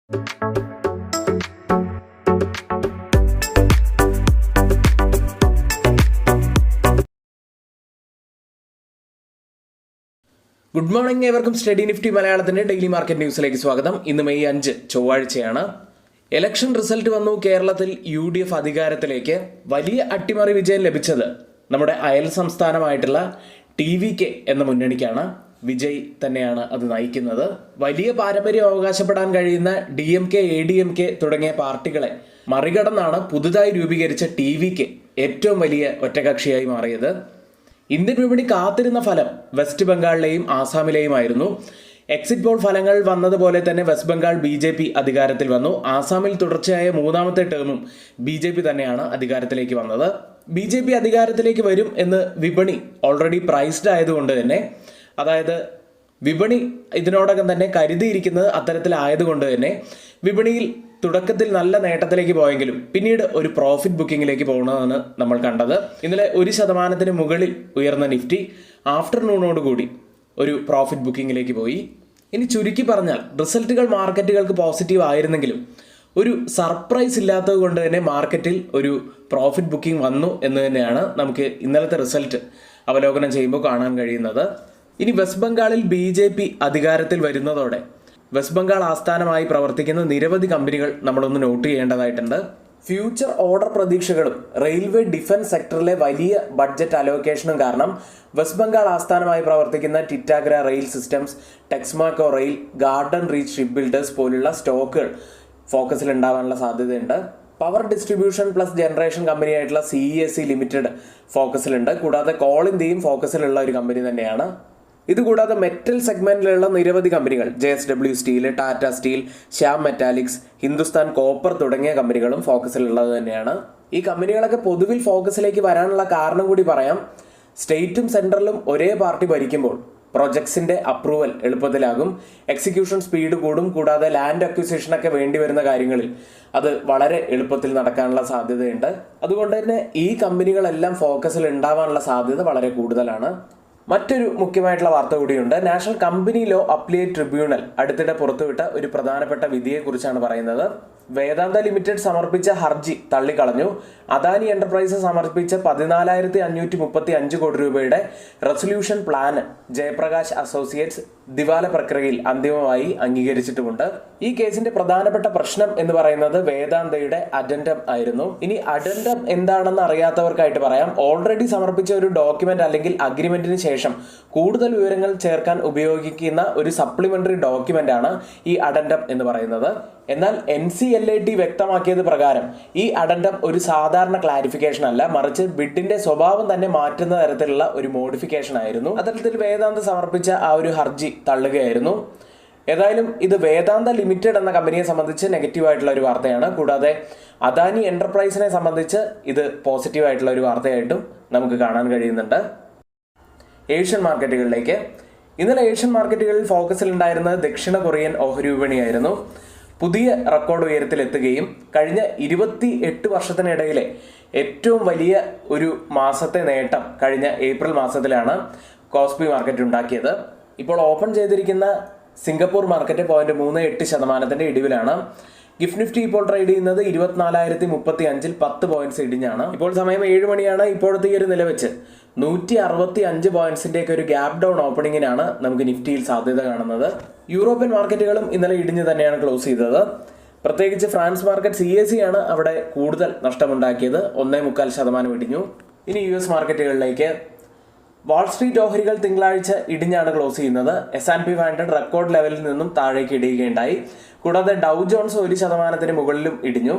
Good morning, ഏവർക്കും study Nifty മലയാളത്തിന്റെ daily market ന്യൂസിലേക്ക് സ്വാഗതം. ഇന്ന് മെയ് 5 ചൊവ്വാഴ്ചയാണ്. ഇലക്ഷൻ റിസൾട്ട് വന്നു. കേരളത്തിൽ UDF അധികാരത്തിലേക്ക്. വലിയ അട്ടിമറി വിജയം ലഭിച്ചത് നമ്മുടെ അയൽ സംസ്ഥാനമായിട്ടുള്ള TVK എന്ന മുന്നണിക്കാണ്. വിജയ് തന്നെയാണ് അത് നയിക്കുന്നത്. വലിയ പാരമ്പര്യം അവകാശപ്പെടാൻ കഴിയുന്ന DMK, ADMK തുടങ്ങിയ പാർട്ടികളെ മറികടന്നാണ് പുതുതായി രൂപീകരിച്ച TVK ഏറ്റവും വലിയ ഒറ്റകക്ഷിയായി മാറിയത്. ഇന്ത്യൻ വിപണി കാത്തിരുന്ന ഫലം വെസ്റ്റ് ബംഗാളിലെയും ആസാമിലെയുമായിരുന്നു. എക്സിറ്റ് പോൾ ഫലങ്ങൾ വന്നതുപോലെ തന്നെ വെസ്റ്റ് ബംഗാൾ BJP അധികാരത്തിൽ വന്നു. ആസാമിൽ തുടർച്ചയായ മൂന്നാമത്തെ ടേമും BJP തന്നെയാണ് അധികാരത്തിലേക്ക് വന്നത്. BJP അധികാരത്തിലേക്ക് വരും എന്ന് വിപണി ഓൾറെഡി പ്രൈസ്ഡ് ആയതുകൊണ്ട് തന്നെ, അതായത് വിപണി ഇതിനോടകം തന്നെ കരുതിയിരിക്കുന്നത് അത്തരത്തിലായതുകൊണ്ട് തന്നെ വിപണിയിൽ തുടക്കത്തിൽ നല്ല നേട്ടത്തിലേക്ക് പോയെങ്കിലും പിന്നീട് ഒരു പ്രോഫിറ്റ് ബുക്കിങ്ങിലേക്ക് പോകുന്നതാണ് നമ്മൾ കണ്ടത്. ഇന്നലെ 1% മുകളിൽ ഉയർന്ന നിഫ്റ്റി ആഫ്റ്റർനൂണോടുകൂടി ഒരു പ്രോഫിറ്റ് ബുക്കിങ്ങിലേക്ക് പോയി. ഇനി ചുരുക്കി പറഞ്ഞാൽ റിസൾട്ടുകൾ മാർക്കറ്റുകൾക്ക് പോസിറ്റീവ് ആയിരുന്നെങ്കിലും ഒരു സർപ്രൈസ് ഇല്ലാത്തത് കൊണ്ട് തന്നെ മാർക്കറ്റിൽ ഒരു പ്രോഫിറ്റ് ബുക്കിംഗ് വന്നു എന്ന് തന്നെയാണ് നമുക്ക് ഇന്നലത്തെ റിസൾട്ട് അവലോകനം ചെയ്യുമ്പോൾ കാണാൻ കഴിയുന്നത്. ഇനി വെസ്റ്റ് ബംഗാളിൽ BJP അധികാരത്തിൽ വരുന്നതോടെ വെസ്റ്റ് ബംഗാൾ ആസ്ഥാനമായി പ്രവർത്തിക്കുന്ന നിരവധി കമ്പനികൾ നമ്മളൊന്ന് നോട്ട് ചെയ്യേണ്ടതായിട്ടുണ്ട്. ഫ്യൂച്ചർ ഓർഡർ പ്രതീക്ഷകളും റെയിൽവേ ഡിഫൻസ് സെക്ടറിലെ വലിയ ബഡ്ജറ്റ് അലോക്കേഷനും കാരണം വെസ്റ്റ് ബംഗാൾ ആസ്ഥാനമായി പ്രവർത്തിക്കുന്ന Titagarh Rail Systems, Texmaco Rail, Garden Reach Shipbuilders പോലുള്ള സ്റ്റോക്കുകൾ ഫോക്കസിൽ ഉണ്ടാവാനുള്ള സാധ്യതയുണ്ട്. പവർ ഡിസ്ട്രിബ്യൂഷൻ പ്ലസ് ജനറേഷൻ കമ്പനിയായിട്ടുള്ള CESC ലിമിറ്റഡ് ഫോക്കസിലുണ്ട്. കൂടാതെ കോൾ ഇന്ത്യയും ഫോക്കസിലുള്ള ഒരു കമ്പനി തന്നെയാണ്. ഇതുകൂടാതെ മെറ്റൽ സെഗ്മെന്റിലുള്ള നിരവധി കമ്പനികൾ JSW steel, Tata steel, Shyam metallics, Hindustan copper തുടങ്ങിയ കമ്പനികളും ഫോക്കസിലുള്ളത് തന്നെയാണ്. ഈ കമ്പനികളൊക്കെ പൊതുവിൽ ഫോക്കസിലേക്ക് വരാനുള്ള കാരണം കൂടി പറയാം. സ്റ്റേറ്റും സെൻട്രലും ഒരേ പാർട്ടി ഭരിക്കുമ്പോൾ പ്രൊജക്ട്സിന്റെ അപ്രൂവൽ എളുപ്പത്തിലാകും, എക്സിക്യൂഷൻ സ്പീഡ് കൂടും. കൂടാതെ ലാൻഡ് അക്വിസിഷനൊക്കെ വേണ്ടി വരുന്ന കാര്യങ്ങളിൽ അത് വളരെ എളുപ്പത്തിൽ നടക്കാനുള്ള സാധ്യതയുണ്ട്. അതുകൊണ്ട് തന്നെ ഈ കമ്പനികളെല്ലാം ഫോക്കസിൽ ഉണ്ടാവാനുള്ള സാധ്യത വളരെ കൂടുതലാണ്. മറ്റൊരു മുഖ്യമായിട്ടുള്ള വാർത്ത കൂടിയുണ്ട്. National company law appellate tribunal അടുത്തിടെ പുറത്തുവിട്ട ഒരു പ്രധാനപ്പെട്ട വിധിയെക്കുറിച്ചാണ് പറയുന്നത്. വേദാന്ത ലിമിറ്റഡ് സമർപ്പിച്ച ഹർജി തള്ളിക്കളഞ്ഞു. അദാനി എന്റർപ്രൈസസ് സമർപ്പിച്ച 14,535 കോടി രൂപയുടെ റെസൊല്യൂഷൻ പ്ലാൻ ജയപ്രകാശ് അസോസിയേറ്റ്സ് ദിവാല പ്രക്രിയയിൽ അന്തിമമായി അംഗീകരിച്ചിട്ടുമുണ്ട്. ഈ കേസിന്റെ പ്രധാനപ്പെട്ട പ്രശ്നം എന്ന് പറയുന്നത് വേദാന്തയുടെ അഡെൻഡം ആയിരുന്നു. ഇനി അഡെൻഡം എന്താണെന്ന് അറിയാത്തവർക്കായിട്ട് പറയാം. ഓൾറെഡി സമർപ്പിച്ച ഒരു ഡോക്യുമെന്റ് അല്ലെങ്കിൽ അഗ്രിമെന്റിന് ശേഷം കൂടുതൽ വിവരങ്ങൾ ചേർക്കാൻ ഉപയോഗിക്കുന്ന ഒരു സപ്ലിമെന്ററി ഡോക്യുമെന്റ് ആണ് ഈ അഡെൻഡം എന്ന് പറയുന്നത്. എന്നാൽ NCLAT വ്യക്തമാക്കിയത് പ്രകാരം ഈ അഡെൻഡം ഒരു സാധാരണ ക്ലാരിഫിക്കേഷൻ അല്ല, മറിച്ച് ബിഡിന്റെ സ്വഭാവം തന്നെ മാറ്റുന്ന തരത്തിലുള്ള ഒരു മോഡിഫിക്കേഷൻ ആയിരുന്നു. അത്തരത്തിൽ വേദാന്ത സമർപ്പിച്ച ആ ഒരു ഹർജി തള്ളുകയായിരുന്നു. ഏതായാലും ഇത് വേദാന്ത ലിമിറ്റഡ് എന്ന കമ്പനിയെ സംബന്ധിച്ച് നെഗറ്റീവായിട്ടുള്ള ഒരു വാർത്തയാണ്. കൂടാതെ അദാനി എന്റർപ്രൈസിനെ സംബന്ധിച്ച് ഇത് പോസിറ്റീവായിട്ടുള്ള ഒരു വാർത്തയായിട്ടും നമുക്ക് കാണാൻ കഴിയുന്നുണ്ട്. ഏഷ്യൻ മാർക്കറ്റുകളിലേക്ക്. ഇന്നലെ ഏഷ്യൻ മാർക്കറ്റുകളിൽ ഫോക്കസിൽ ഉണ്ടായിരുന്നത് ദക്ഷിണ കൊറിയൻ ഓഹരി വിപണിയായിരുന്നു. പുതിയ റെക്കോർഡ് ഉയരത്തിലെത്തുകയും കഴിഞ്ഞ 28 വർഷത്തിനിടയിലെ ഏറ്റവും വലിയ ഒരു മാസത്തെ നേട്ടം കഴിഞ്ഞ ഏപ്രിൽ മാസത്തിലാണ് കോസ്പി മാർക്കറ്റ് ഉണ്ടാക്കിയത്. ഇപ്പോൾ ഓപ്പൺ ചെയ്തിരിക്കുന്ന സിംഗപ്പൂർ മാർക്കറ്റ് 0.38% ഇടിവിലാണ്. ഗിഫ്റ്റ് നിഫ്റ്റി ഇപ്പോൾ ട്രേഡ് ചെയ്യുന്നത് 24,035 10 പോയിന്റ്സ് ഇടിഞ്ഞാണ്. ഇപ്പോൾ സമയം 7 മണിയാണ്. ഇപ്പോഴത്തെ ഈ ഒരു നില വെച്ച് 165 പോയിന്റ്സിന്റെ ഒക്കെ ഒരു ഗ്യാപ് ഡൗൺ ഓപ്പണിങ്ങിനാണ് നമുക്ക് നിഫ്റ്റിയിൽ സാധ്യത കാണുന്നത്. യൂറോപ്യൻ മാർക്കറ്റുകളും ഇന്നലെ ഇടിഞ്ഞ് തന്നെയാണ് ക്ലോസ് ചെയ്തത്. പ്രത്യേകിച്ച് ഫ്രാൻസ് മാർക്കറ്റ് CAC ആണ് അവിടെ കൂടുതൽ നഷ്ടമുണ്ടാക്കിയത്. 1.25% ഇടിഞ്ഞു. ഇനി US മാർക്കറ്റുകളിലേക്ക്. വാൾസ്ട്രീറ്റ് ഓഹരികൾ തിങ്കളാഴ്ച ഇടിഞ്ഞാണ് ക്ലോസ് ചെയ്യുന്നത്. S&P 500 റെക്കോർഡ് ലെവലിൽ നിന്നും താഴേക്ക് ഇടിയുകയുണ്ടായി. കൂടാതെ ഡൗ ജോൺസ് 1% മുകളിലും ഇടിഞ്ഞു.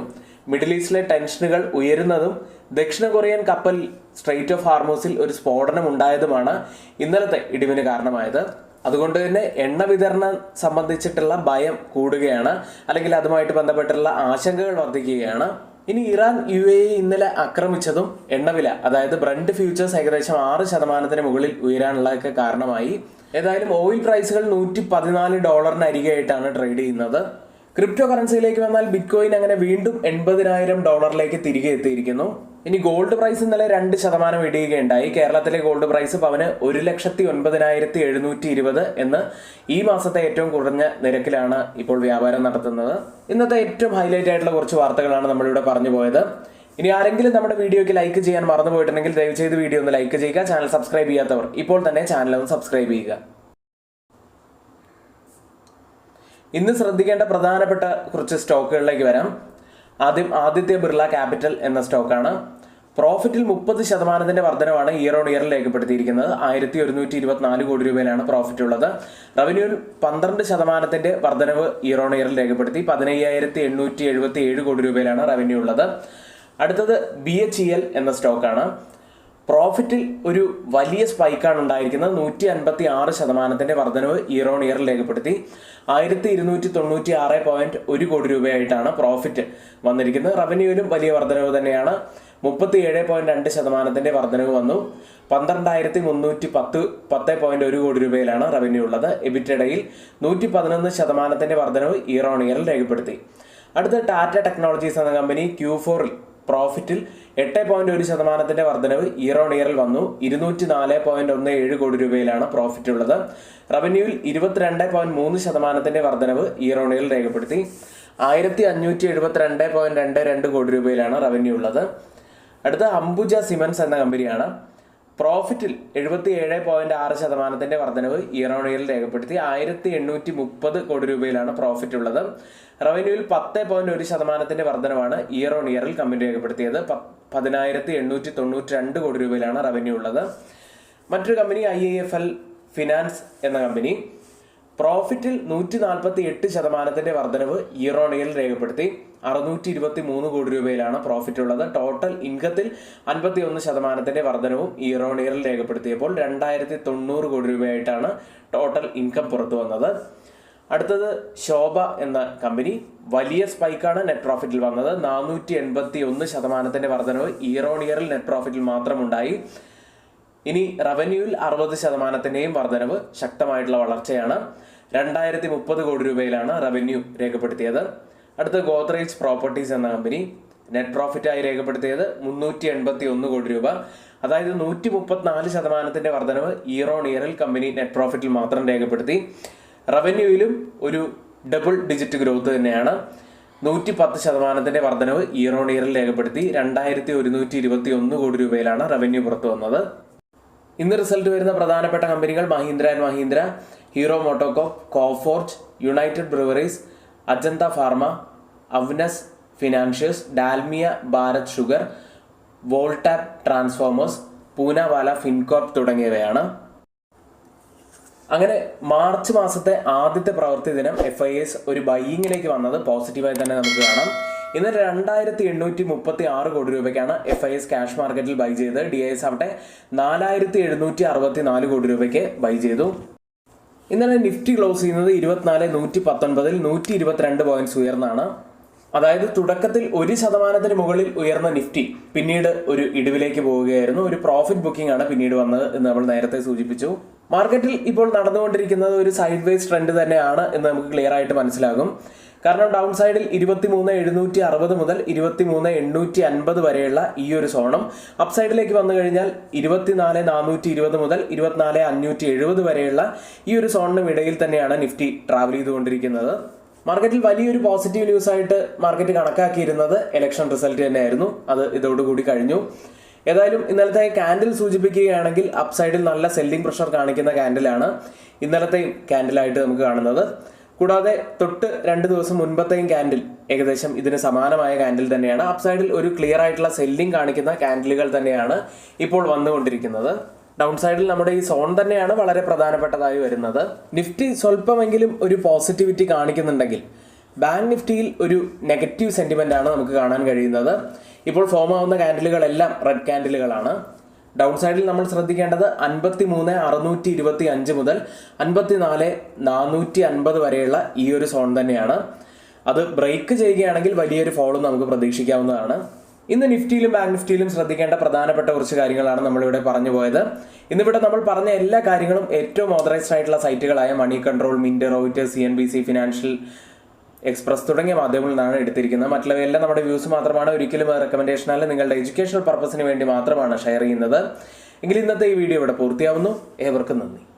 മിഡിൽ ഈസ്റ്റിലെ ടെൻഷനുകൾ ഉയരുന്നതും ദക്ഷിണ കൊറിയൻ കപ്പൽ സ്ട്രെയിറ്റ് ഓഫ് ഹാർമൂസിൽ ഒരു സ്ഫോടനം ഉണ്ടായതുമാണ് ഇന്നലത്തെ ഇടിവിന് കാരണമായത്. അതുകൊണ്ട് തന്നെ എണ്ണ വിതരണം സംബന്ധിച്ചിട്ടുള്ള ഭയം കൂടുകയാണ്, അല്ലെങ്കിൽ അതുമായിട്ട് ബന്ധപ്പെട്ടുള്ള ആശങ്കകൾ വർദ്ധിക്കുകയാണ്. ഇനി ഇറാൻ UAE ഇന്നലെ ആക്രമിച്ചതും എണ്ണവില, അതായത് ബ്രന്റ് ഫ്യൂച്ചേഴ്സ് ഏകദേശം 6% മുകളിൽ ഉയരാനുള്ളതൊക്കെ കാരണമായി. ഏതായാലും ഓയിൽ പ്രൈസുകൾ $114 അരികെയായിട്ടാണ് ട്രേഡ് ചെയ്യുന്നത്. ക്രിപ്റ്റോ കറൻസിയിലേക്ക് വന്നാൽ ബിറ്റ്കോയിൻ അങ്ങനെ വീണ്ടും $80,000 തിരികെ എത്തിയിരിക്കുന്നു. ഇനി ഗോൾഡ് പ്രൈസ് ഇന്നലെ 2% ഇടിയുകയുണ്ടായി. കേരളത്തിലെ ഗോൾഡ് പ്രൈസ് പവന് 1,09,720 എന്ന് ഈ മാസത്തെ ഏറ്റവും കുറഞ്ഞ നിരക്കിലാണ് ഇപ്പോൾ വ്യാപാരം നടത്തുന്നത്. ഇന്നത്തെ ഏറ്റവും ഹൈലൈറ്റ് ആയിട്ടുള്ള കുറച്ച് വാർത്തകളാണ് നമ്മളിവിടെ പറഞ്ഞു പോയത്. ഇനി ആരെങ്കിലും നമ്മുടെ വീഡിയോയ്ക്ക് ലൈക്ക് ചെയ്യാൻ മറന്നു പോയിട്ടുണ്ടെങ്കിൽ ദയവുചെയ്ത് വീഡിയോ ഒന്ന് ലൈക്ക് ചെയ്യുക. ചാനൽ സബ്സ്ക്രൈബ് ചെയ്യാത്തവർ ഇപ്പോൾ തന്നെ ചാനൽ ഒന്ന് സബ്സ്ക്രൈബ് ചെയ്യുക. ഇന്ന് ശ്രദ്ധിക്കേണ്ട പ്രധാനപ്പെട്ട കുറച്ച് സ്റ്റോക്കുകളിലേക്ക് വരാം. ആദ്യത്തെ ബിർള ക്യാപിറ്റൽ എന്ന സ്റ്റോക്കാണ്. പ്രോഫിറ്റിൽ 30% വർധനവാണ് ഇയർ ഓൺ ഇയറിൽ രേഖപ്പെടുത്തിയിരിക്കുന്നത്. 1124 കോടി രൂപയിലാണ് പ്രോഫിറ്റ് ഉള്ളത്. റവന്യൂവിൽ 12% വർധനവ് ഇയർ ഓൺ ഇയറിൽ രേഖപ്പെടുത്തി. 15,877 കോടി രൂപയിലാണ് റവന്യൂ ഉള്ളത്. അടുത്തത് BHEL എന്ന സ്റ്റോക്കാണ്. പ്രോഫിറ്റിൽ ഒരു വലിയ സ്പൈക്കാണ് ഉണ്ടായിരിക്കുന്നത്. 156% വർധനവ് ഇയർ ഓൺ ഇയറിൽ രേഖപ്പെടുത്തി. 1296.1 കോടി രൂപയായിട്ടാണ് പ്രോഫിറ്റ് വന്നിരിക്കുന്നത്. റവന്യൂവിലും വലിയ വർധനവ് തന്നെയാണ്. 37.2% വർധനവ് വന്നു. 12,310.1 കോടി രൂപയിലാണ് റവന്യൂ ഉള്ളത്. എബിറ്റഡയിൽ 111% വർധനവ് ഇയർ ഓൺ ഇയറിൽ രേഖപ്പെടുത്തി. അടുത്ത ടാറ്റ ടെക്നോളജീസ് എന്ന കമ്പനി Q4 പ്രോഫിറ്റിൽ 8.1% വർധനവ് ഇയർ ഓൺ ഇയറിൽ വന്നു. 204.17 കോടി രൂപയിലാണ് പ്രോഫിറ്റ് ഉള്ളത്. റവന്യൂവിൽ 22.3% വർധനവ് ഇയർ ഓൺ ഇയറിൽ രേഖപ്പെടുത്തി. 1572.22 കോടി രൂപയിലാണ് റവന്യൂ ഉള്ളത്. അടുത്ത അംബുജ സിമന്റ്സ് എന്ന കമ്പനിയാണ്. പ്രോഫിറ്റിൽ 77.6% വർധനവ് ഇയർ ഓൺ ഇയറിൽ രേഖപ്പെടുത്തി. 1830 കോടി രൂപയിലാണ് പ്രോഫിറ്റ് ഉള്ളത്. റവന്യൂവിൽ 10.1% വർധനവാണ് ഇയർ ഓൺ ഇയറിൽ കമ്പനി രേഖപ്പെടുത്തിയത്. 10,892 കോടി രൂപയിലാണ് റവന്യൂ ഉള്ളത്. മറ്റൊരു കമ്പനി IIFL ഫിനാൻസ് എന്ന കമ്പനി. പ്രോഫിറ്റിൽ 148% വർധനവ് ഇയർ ഓൺ ഇയറിൽ രേഖപ്പെടുത്തി. 623 കോടി രൂപയിലാണ് പ്രോഫിറ്റ് ഉള്ളത്. ടോട്ടൽ ഇൻകത്തിൽ 51% വർധനവും ഇയർ ഓൺ ഇയറിൽ രേഖപ്പെടുത്തിയപ്പോൾ 2090 കോടി രൂപയായിട്ടാണ് ടോട്ടൽ ഇൻകം പുറത്തു വന്നത്. അടുത്തത് ശോഭ എന്ന കമ്പനി. വലിയ സ്പൈക്കാണ് നെറ്റ് പ്രോഫിറ്റിൽ വന്നത്. 481% വർധനവ് ഇയർ ഓൺ ഇയറിൽ നെറ്റ് പ്രോഫിറ്റിൽ മാത്രമുണ്ടായി. ഇനി റവന്യൂവിൽ 60% വർധനവ്, ശക്തമായിട്ടുള്ള വളർച്ചയാണ്. 2030 കോടി രൂപയിലാണ് റവന്യൂ രേഖപ്പെടുത്തിയത്. അടുത്ത ഗോദ്രേജ് പ്രോപ്പർട്ടീസ് എന്ന കമ്പനി. നെറ്റ് പ്രോഫിറ്റായി രേഖപ്പെടുത്തിയത് 381 കോടി രൂപ. അതായത് 134% വർധനവ് ഇയർ ഓൺ ഇയറിൽ കമ്പനി നെറ്റ് പ്രോഫിറ്റിൽ മാത്രം രേഖപ്പെടുത്തി. റവന്യൂവിലും ഒരു ഡബിൾ ഡിജിറ്റ് ഗ്രോത്ത് തന്നെയാണ്. 110% വർധനവ് ഇയർ ഓൺ ഇയറിൽ രേഖപ്പെടുത്തി. 2121 കോടി രൂപയിലാണ് റവന്യൂ പുറത്തു വന്നത്. ഇന്ന് റിസൾട്ട് വരുന്ന പ്രധാനപ്പെട്ട കമ്പനികൾ Mahindra and Mahindra, Hero MotoCorp, Coforge, United Breweries, Ajanta Pharma, Avanse Financials, Dalmia Bharat Sugar, Voltamp Transformers, Poonawalla Fincorp തുടങ്ങിയവയാണ്. അങ്ങനെ മാർച്ച് മാസത്തെ ആദ്യത്തെ പ്രവൃത്തി ദിനം FIS ഒരു ബൈയിങ്ങിലേക്ക് വന്നത് പോസിറ്റീവായി തന്നെ നമുക്ക് കാണാം. ഇന്ന് 2836 കോടി രൂപയ്ക്കാണ് FIS ക്യാഷ് മാർക്കറ്റിൽ ബൈ ചെയ്തത്. DIS ആവട്ടെ 4764 കോടി രൂപയ്ക്ക് ബൈ ചെയ്തു. ഇന്നലെ നിഫ്റ്റി ക്ലോസ് ചെയ്യുന്നത് 24,119 122 പോയിന്റ്സ് ഉയർന്നാണ്. അതായത് തുടക്കത്തിൽ 1% മുകളിൽ ഉയർന്ന നിഫ്റ്റി പിന്നീട് ഒരു ഇടിവിലേക്ക് പോവുകയായിരുന്നു. ഒരു പ്രോഫിറ്റ് ബുക്കിംഗ് ആണ് പിന്നീട് വന്നത് എന്ന് നമ്മൾ നേരത്തെ സൂചിപ്പിച്ചു. മാർക്കറ്റിൽ ഇപ്പോൾ നടന്നുകൊണ്ടിരിക്കുന്നത് ഒരു സൈഡ് വേസ് ട്രെൻഡ് തന്നെയാണ് എന്ന് നമുക്ക് ക്ലിയർ ആയിട്ട് മനസ്സിലാകും. കാരണം ഡൗൺ സൈഡിൽ 23,760 മുതൽ 23,850 വരെയുള്ള ഈ ഒരു സോണും, അപ്പ് സൈഡിലേക്ക് വന്നു കഴിഞ്ഞാൽ 24,420 മുതൽ 24,570 വരെയുള്ള ഈ ഒരു സോണിനും ഇടയിൽ തന്നെയാണ് നിഫ്റ്റി ട്രാവൽ ചെയ്തുകൊണ്ടിരിക്കുന്നത്. മാർക്കറ്റിൽ വലിയൊരു പോസിറ്റീവ് ന്യൂസ് ആയിട്ട് മാർക്കറ്റ് കണക്കാക്കിയിരുന്നത് ഇലക്ഷൻ റിസൾട്ട് തന്നെയായിരുന്നു. അത് ഇതോടുകൂടി കഴിഞ്ഞു. ഏതായാലും ഇന്നലത്തെ ക്യാൻഡിൽ സൂചിപ്പിക്കുകയാണെങ്കിൽ അപ്പ് സൈഡിൽ നല്ല സെല്ലിംഗ് പ്രഷർ കാണിക്കുന്ന ക്യാൻഡിലാണ് ഇന്നലത്തെ ക്യാൻഡിലായിട്ട് നമുക്ക് കാണുന്നത്. കൂടാതെ തൊട്ട് 2 ദിവസം മുൻപത്തെയും ക്യാൻഡിൽ ഏകദേശം ഇതിന് സമാനമായ ക്യാൻഡിൽ തന്നെയാണ്. അപ്പ് സൈഡിൽ ഒരു ക്ലിയർ ആയിട്ടുള്ള സെല്ലിംഗ് കാണിക്കുന്ന ക്യാൻഡിലുകൾ തന്നെയാണ് ഇപ്പോൾ വന്നുകൊണ്ടിരിക്കുന്നത്. ഡൗൺ സൈഡിൽ നമ്മുടെ ഈ സോൺ തന്നെയാണ് വളരെ പ്രധാനപ്പെട്ടതായി വരുന്നത്. നിഫ്റ്റി സ്വല്പമെങ്കിലും ഒരു പോസിറ്റിവിറ്റി കാണിക്കുന്നുണ്ടെങ്കിൽ ബാങ്ക് നിഫ്റ്റിയിൽ ഒരു നെഗറ്റീവ് സെന്റിമെന്റ് ആണ് നമുക്ക് കാണാൻ കഴിയുന്നത്. ഇപ്പോൾ ഫോം ആവുന്ന ക്യാൻഡിലുകളെല്ലാം റെഡ് ക്യാൻഡിലുകളാണ്. ഡൗൺ സൈഡിൽ നമ്മൾ ശ്രദ്ധിക്കേണ്ടത് 53,625 മുതൽ 54,450 വരെയുള്ള ഈ ഒരു സോൺ തന്നെയാണ്. അത് ബ്രേക്ക് ചെയ്യുകയാണെങ്കിൽ വലിയൊരു ഫോളും നമുക്ക് പ്രതീക്ഷിക്കാവുന്നതാണ്. ഇന്ന് നിഫ്റ്റിയിലും ബാങ്ക് നിഫ്റ്റിയിലും ശ്രദ്ധിക്കേണ്ട പ്രധാനപ്പെട്ട കുറച്ച് കാര്യങ്ങളാണ് നമ്മളിവിടെ പറഞ്ഞു പോയത്. ഇന്നിവിടെ നമ്മൾ പറഞ്ഞ എല്ലാ കാര്യങ്ങളും ഏറ്റവും ഓതറൈസ്ഡ് ആയിട്ടുള്ള സൈറ്റുകളായ Moneycontrol, Mint, Reuters, CNBC Financial Express തുടങ്ങിയ മാധ്യമങ്ങളിൽ നിന്നാണ് എടുത്തിരിക്കുന്നത്. മറ്റുള്ളവയെല്ലാം നമ്മുടെ വ്യൂസ് മാത്രമാണ്, ഒരിക്കലും റെക്കമെൻഡേഷൻ അല്ല, നിങ്ങളുടെ എഡ്യൂക്കേഷണൽ പർപ്പസിന് വേണ്ടി മാത്രമാണ് ഷെയർ ചെയ്യുന്നത്. എങ്കിൽ ഇന്നത്തെ ഈ വീഡിയോ ഇവിടെ പൂർത്തിയാവുന്നു. ഏവർക്കും നന്ദി.